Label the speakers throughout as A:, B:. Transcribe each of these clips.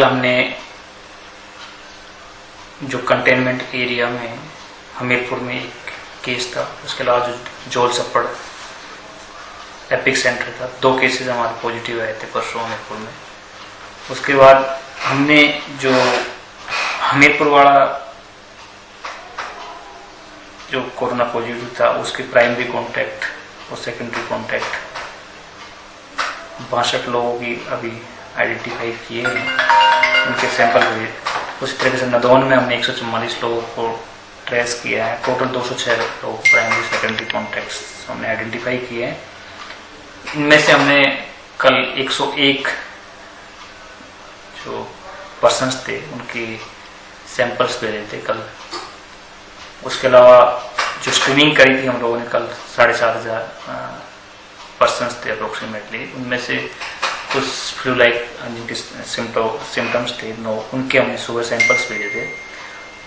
A: कल हमने जो कंटेनमेंट एरिया में हमीरपुर में एक केस था, उसके अलावा जो जोल सप्पड़ एपिक सेंटर था, 2 केसेस हमारे पॉजिटिव आए थे परसों हमीरपुर में। उसके बाद हमने जो हमीरपुर वाला जो कोरोना पॉजिटिव था उसके प्राइमरी कॉन्टैक्ट और सेकेंडरी कॉन्टैक्ट 62 लोगों की अभी आइडेंटिफाई किए हैं, उनके सैंपल हुए। उसी तरीके से नदौन में हमने 144 लोगों को ट्रेस किया है। टोटल 206 लोग प्राइमरी सेकेंडरी कॉन्टैक्ट्स हमने आइडेंटिफाई किए हैं। इनमें से हमने कल 101 जो पर्सन्स थे उनके सैंपल्स भेजे थे कल। उसके अलावा जो स्क्रीनिंग करी थी हम लोगों ने कल 7,500 पर्सन्स थे अप्रोक्सीमेटली, उनमें से कुछ फ्लू लाइक जिनके सिम्टम्स थे उनके हमने सुबह सैंपल्स भेजे थे।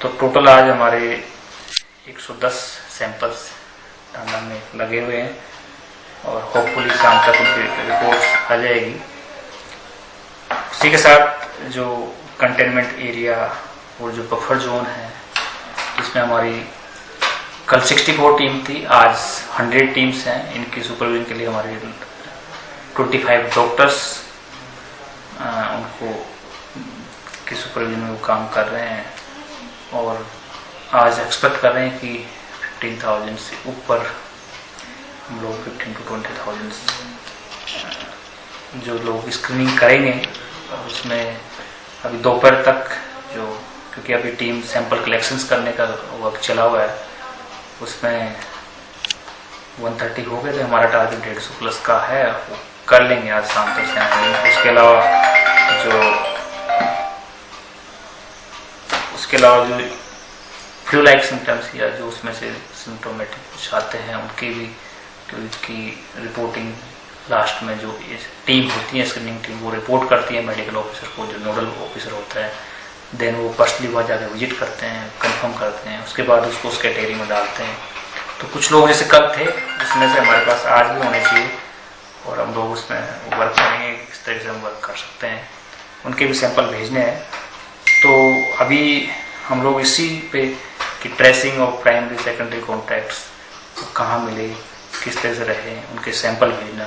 A: तो टोटल आज हमारे 110 सैंपल्स टांडा में लगे हुए हैं और होपफुली शाम तक उनकी रिपोर्ट्स आ जाएगी। उसी के साथ जो कंटेनमेंट एरिया और जो बफर जोन है इसमें हमारी कल 64 टीम थी, आज 100 टीम्स हैं। इनकी सुपरविजन के लिए हमारे 25 डॉक्टर्स उनको की सुपरविजन में वो काम कर रहे हैं और आज एक्सपेक्ट कर रहे हैं कि 15,000 से ऊपर हम लोग 15 to 20,000 जो लोग स्क्रीनिंग करेंगे। उसमें अभी दोपहर तक जो, क्योंकि अभी टीम सैंपल कलेक्शंस करने का वक्त चला हुआ है, उसमें 130 हो गए थे। हमारा टारगेट 150 प्लस का है, वो कर लेंगे आज शाम तक सैंपलिंग। उसके अलावा जो फ्लू लाइक सिम्टम्स या जो उसमें से सिम्टोमेटिक कुछ आते हैं उनकी भी की रिपोर्टिंग लास्ट में जो टीम होती है स्क्रीनिंग टीम वो रिपोर्ट करती है मेडिकल ऑफिसर को, जो नोडल ऑफिसर होता है। देन वो पर्सनली वहाँ जाकर विजिट करते हैं, कंफर्म करते हैं, उसके बाद उसको उस कैटेगरी में डालते हैं। तो कुछ लोग जैसे कल थे जिसमें से हमारे पास आज भी होने चाहिए और हम लोग उसमें वर्क करेंगे, किस तरह से हम वर्क कर सकते हैं, उनके भी सैंपल भेजने हैं। तो अभी हम लोग इसी पे कि ट्रेसिंग और प्राइमरी सेकेंडरी कॉन्टैक्ट्स कहाँ मिले, किस तरह से रहे, उनके सैंपल भेजना।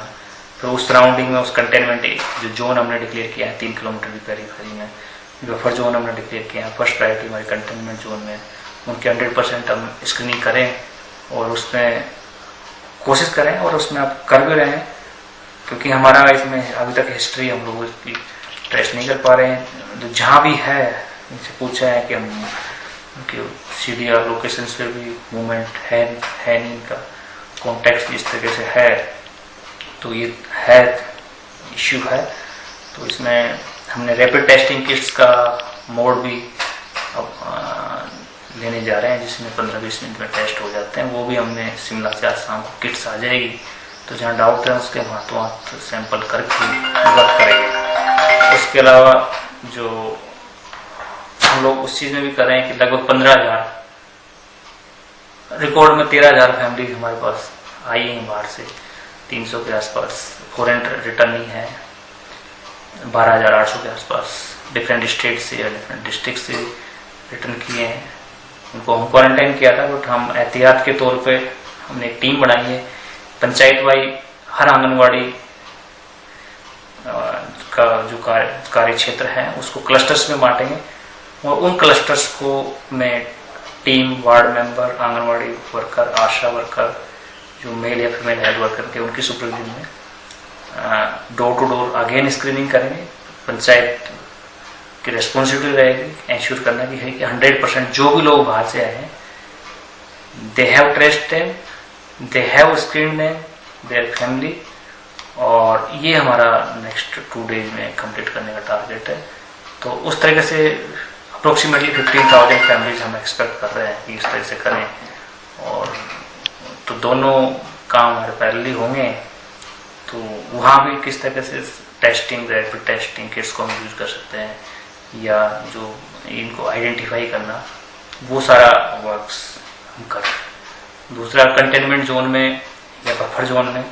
A: फिर उस सराउंडिंग में उस कंटेनमेंट जो जोन हमने डिक्लेयर किया है 3 किलोमीटर की पेरीफेरी में, बफर जोन हमने डिक्लेयर किया है, फर्स्ट प्रायोरिटी हमारे कंटेनमेंट जोन में, उनके 100% हम स्क्रीनिंग करें और उसमें कोशिश करें और उसमें आप कर भी रहे हैं। क्योंकि हमारा इसमें अभी तक हिस्ट्री हम लोग इसकी ट्रेस नहीं कर पा रहे हैं। तो जहाँ भी है इनसे पूछा है कि हम उनके CDR लोकेशन पे भी मूवमेंट है नहीं, इनका कॉन्टेक्ट इस तरीके से है, तो ये है इश्यू है। तो इसमें हमने रैपिड टेस्टिंग किट्स का मोड भी अब लेने जा रहे हैं, जिसमें 15-20 मिनट में टेस्ट हो जाते हैं। वो भी हमने शिमला से आज शाम को किट्स आ जाएगी, तो जहाँ डाउट है उसके हाथों हाथ सैंपल करके वर्क करेंगे। उसके अलावा जो हम लोग उस चीज़ में भी कर रहे हैं कि लगभग 15,000 रिकॉर्ड में 13,000 फैमिली हमारे पास आई हैं बाहर से, 300 के आसपास फॉरेन रिटर्निंग है, 12,800 के आसपास डिफरेंट स्टेट से या डिफरेंट डिस्ट्रिक्ट से रिटर्न किए हैं। उनको हम क्वारंटाइन किया था, बट हम एहतियात के तौर पे हमने एक टीम बनाई है। पंचायत वाई हर आंगनवाड़ी का जो कार्य क्षेत्र है उसको क्लस्टर्स में बांटेंगे और उन क्लस्टर्स को में team, ward member, anganwadi worker, ASHA worker, जो मेल या फीमेल हेल्थ वर्कर थे उनकी सुपरविजन में door to door again screening करेंगे। पंचायत की रेस्पॉन्सिबिलिटी रहेगी इंश्योर करना की है कि 100% जो भी लोग बाहर से आए हैं they have traced them, they have screen them, their family, और ये हमारा नेक्स्ट 2 डेज में कंप्लीट करने का टारगेट है। तो उस तरीके से अप्रोक्सीमेटली 15,000 फैमिलीज हम एक्सपेक्ट कर रहे हैं कि इस तरह से करें, और तो दोनों काम हमारे पैरेलली होंगे। तो वहाँ भी किस तरह से टेस्टिंग, रैपिड टेस्टिंग किट्स को हम यूज कर सकते हैं या जो इनको आइडेंटिफाई करना, वो सारा वर्क्स हम कर। दूसरा कंटेनमेंट जोन में या बफर जोन में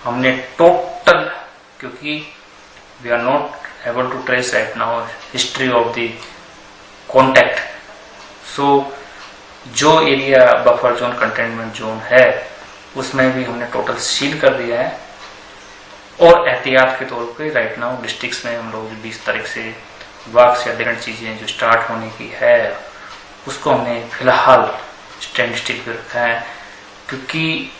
A: हमने टोटल, क्योंकि we are not able to trace right now history of the contact. So जो area buffer zone containment zone है उसमें भी हमने टोटल सील कर दिया है, और एहतियात के तौर पे राइट नाउ डिस्ट्रिक्ट्स में हम लोग 20 तारीख से वर्क्स या डिफरेंट चीज़ें जो स्टार्ट होने की है उसको हमने फिलहाल स्टैंड स्टिल पे रखा है, क्योंकि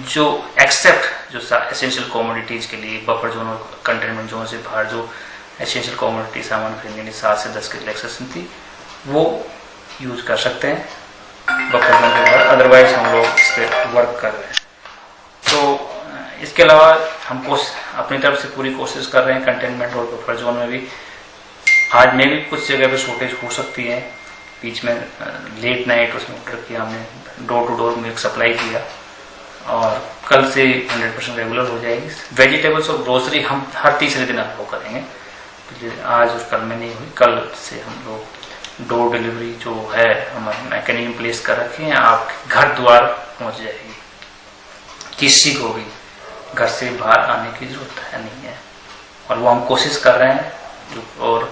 A: जो एक्सेप्ट जो एसेंशियल कमोडिटीज के लिए बफर जोन और कंटेनमेंट जोन से बाहर जो एसेंशियल कमोडिटी सामान खरीदने के लिए 7 से 10 की रिलैक्सेशन थी वो यूज कर सकते हैं बफर जोन के बाहर, अदरवाइज हम लोग इस पर वर्क कर रहे हैं। तो इसके अलावा हम अपनी तरफ से पूरी कोशिश कर रहे हैं कंटेनमेंट और बफर जोन में भी। आज में भी कुछ जगह पे शॉर्टेज हो सकती है, बीच में लेट नाइट उसमें ऑर्डर किया हमने, door to door milk supply किया, और कल से 100% रेगुलर हो जाएगी। वेजिटेबल्स और ग्रोसरी हम हर तीसरे दिन अलाउ करेंगे, आज और कल में नहीं हुई, कल से हम लोग डोर डिलीवरी जो है हमारे मैकेनिज्म प्लेस कर रखे हैं, आपके घर द्वार पहुंच जाएगी, किसी को भी घर से बाहर आने की जरूरत है नहीं है, और वो हम कोशिश कर रहे हैं। और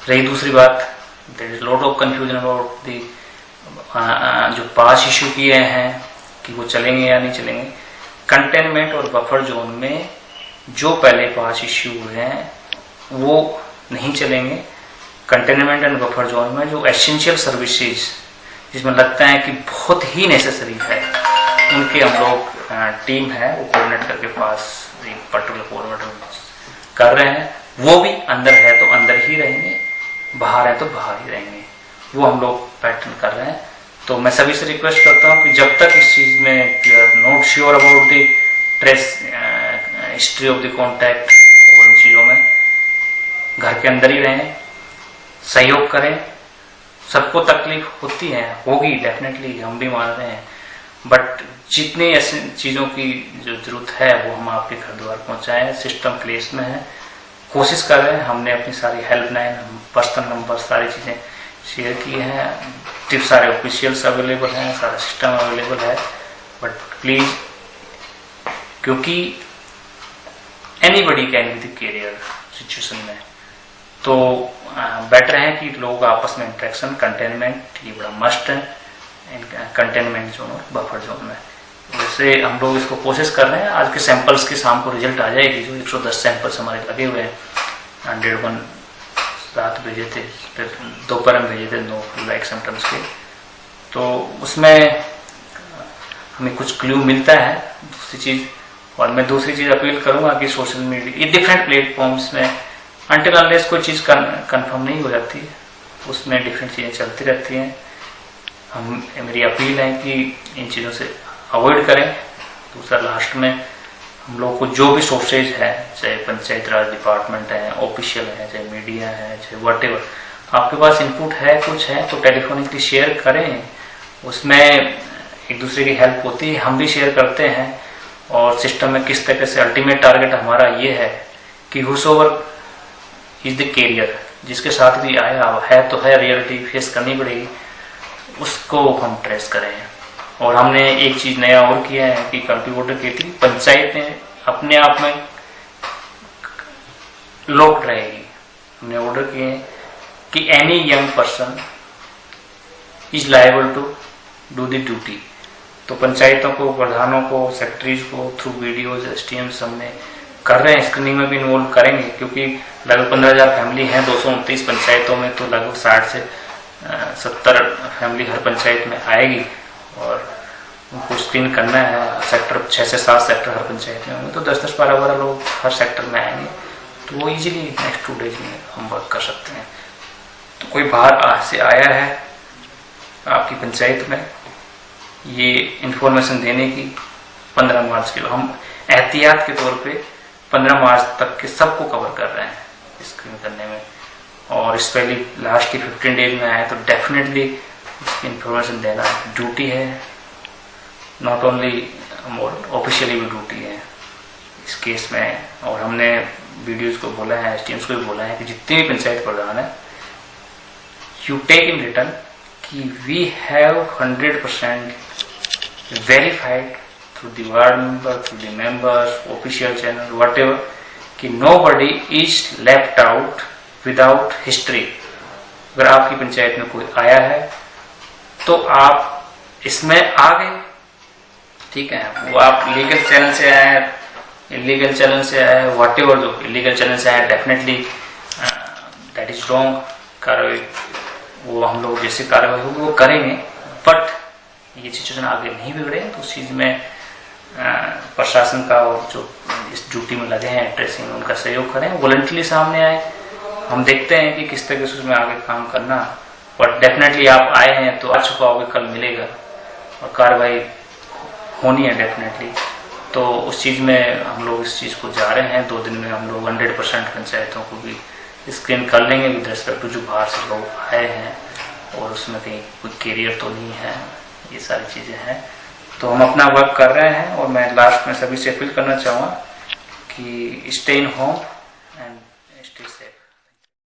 A: रही दूसरी बात, there is lot of confusion about the जो पास इशू किए हैं कि वो चलेंगे या नहीं चलेंगे। कंटेनमेंट और बफर जोन में जो पहले पास इशू हुए हैं वो नहीं चलेंगे। कंटेनमेंट एंड बफर जोन में जो एसेंशियल सर्विसेज जिसमें लगता है कि बहुत ही नेसेसरी है, उनके हम लोग टीम है वो कोऑर्डिनेट करके पास एक पर्टिकुलर कोऑर्डिनेटर कर रहे हैं। वो भी अंदर है तो अंदर ही रहेंगे, बाहर है तो बाहर ही रहेंगे, वो हम लोग पैटर्न कर रहे हैं। तो मैं सभी से रिक्वेस्ट करता हूँ कि जब तक इस चीज में you are not sure about the trace history of the contact और इन चीजों में, घर के अंदर ही रहें, सहयोग करें। सबको तकलीफ होती है, होगी डेफिनेटली, हम भी मान रहे हैं, बट जितनी ऐसी चीजों की जो जरूरत है वो हम आपके घर द्वार पहुंचाएं। सिस्टम प्लेस में है, कोशिश कर रहे हैं, हमने अपनी सारी हेल्पलाइन, पर्सनल नंबर, सारी चीजें शेयर की हैं, टिप्स सारे ऑफिशियल्स अवेलेबल हैं, सारा सिस्टम अवेलेबल है, बट प्लीज, क्योंकि anybody can be the carrier situation में, तो बेटर है कि लोग आपस में इंटरेक्शन, कंटेनमेंट ये बड़ा मस्ट है कंटेनमेंट जोन और बफर जोन में। जैसे हम लोग इसको कोशिश कर रहे हैं, आज के सैंपल्स के शाम को रिजल्ट आ जाएगी, जो 110 सैंपल्स हमारे लगे हुए हैं, 101 रात भेजे थे, फिर दोपहर में भेजे थे 9 लाइक सिम्टम्स के, तो उसमें हमें कुछ क्लू मिलता है। दूसरी चीज, और मैं दूसरी चीज अपील करूंगा कि सोशल मीडिया, ये डिफरेंट प्लेटफॉर्म्स में अनटिल अनलेस कोई चीज कंफर्म नहीं हो जाती, उसमें डिफरेंट चीजें चलती रहती हैं। मेरी अपील है कि इन चीजों से अवॉइड करें। दूसरा, लास्ट में हम लोग को जो भी सोर्सेज है, चाहे पंचायत राज डिपार्टमेंट है, ऑफिशियल है, चाहे मीडिया है, चाहे व्हाटएवर, आपके पास इनपुट है, कुछ है तो टेलीफोनिकली शेयर करें, उसमें एक दूसरे की हेल्प होती है, हम भी शेयर करते हैं। और सिस्टम में किस तरह से अल्टीमेट टारगेट हमारा ये है कि हुसोवर इज द कैरियर, जिसके साथ भी आया है तो है, रियलिटी फेस करनी पड़ेगी, उसको हम ट्रेस करें। और हमने एक चीज नया और किया है कि कल भी ऑर्डर की थी, पंचायतें अपने आप में लॉक्ड रहेगी, हमने ऑर्डर किए कि any young person is liable to do the duty. तो पंचायतों को, प्रधानों को, सेक्रेटरीज को थ्रू वीडियोज, एसटीएम्स हमने कर रहे हैं, स्क्रीनिंग में भी इन्वॉल्व करेंगे, क्योंकि लगभग 15,000 फैमिली हैं 229 पंचायतों में, तो लगभग 60 से 70 फैमिली हर पंचायत में आएगी, और उनको स्क्रीन करना है। सेक्टर 6 से 7 सेक्टर हर पंचायत में होंगे, तो 10-10, 12-12 लोग हर सेक्टर में आएंगे, तो वो इजीली नेक्स्ट 2 डेज में हम वर्क कर सकते हैं। तो कोई बाहर से आया है आपकी पंचायत में, ये इंफॉर्मेशन देने की 15 मार्च के हम एहतियात के तौर पे 15 मार्च तक के सबको कवर कर रहे हैं स्क्रीन करने में, और स्पेशली लास्ट की 15 डेज में आए तो डेफिनेटली इंफॉर्मेशन देना ड्यूटी है, नॉट ओनली ऑफिशियली भी ड्यूटी है इस केस में। और हमने वीडियोज को बोला है, एसटीएम्स को भी बोला है कि जितने भी पंचायत प्रधान है, यू टेक इन रिटर्न कि we have 100% verified through the ward member, through the members, official channel, whatever, कि nobody is left out without history। अगर आपकी पंचायत में कोई आया है तो आप इसमें आ गए, ठीक है। वो आप लीगल चैनल से आए हैं, इलीगल चैनल से आए हैं, वॉट एवर, जो इलीगल चैनल से आए डेफिनेटली दैट इज रॉन्ग। कार्रवाई वो हम लोग जैसे कार्रवाई होगी वो करेंगे, बट ये सिचुएशन आगे नहीं बिगड़े तो उस चीज में प्रशासन का और जो इस ड्यूटी में लगे हैं ट्रेसिंग, उनका सहयोग करें, वॉलंटरली सामने आए। हम देखते हैं कि किस तरह से उसमें आगे काम करना, बट डेफिनेटली आप आए हैं तो आ चुका होगा, कल मिलेगा और कार्रवाई होनी है डेफिनेटली। तो उस चीज में हम लोग इस चीज को जा रहे हैं। 2 दिन में हम लोग 100% पंचायतों को भी स्क्रीन कर लेंगे विद रिस्पेक्ट टू जो बाहर से लोग आए हैं और उसमें कहीं कोई कैरियर तो नहीं है, ये सारी चीजें हैं। तो हम अपना वर्क कर रहे हैं और मैं लास्ट में सभी से अपील करना चाहूँगा कि स्टे इन होम,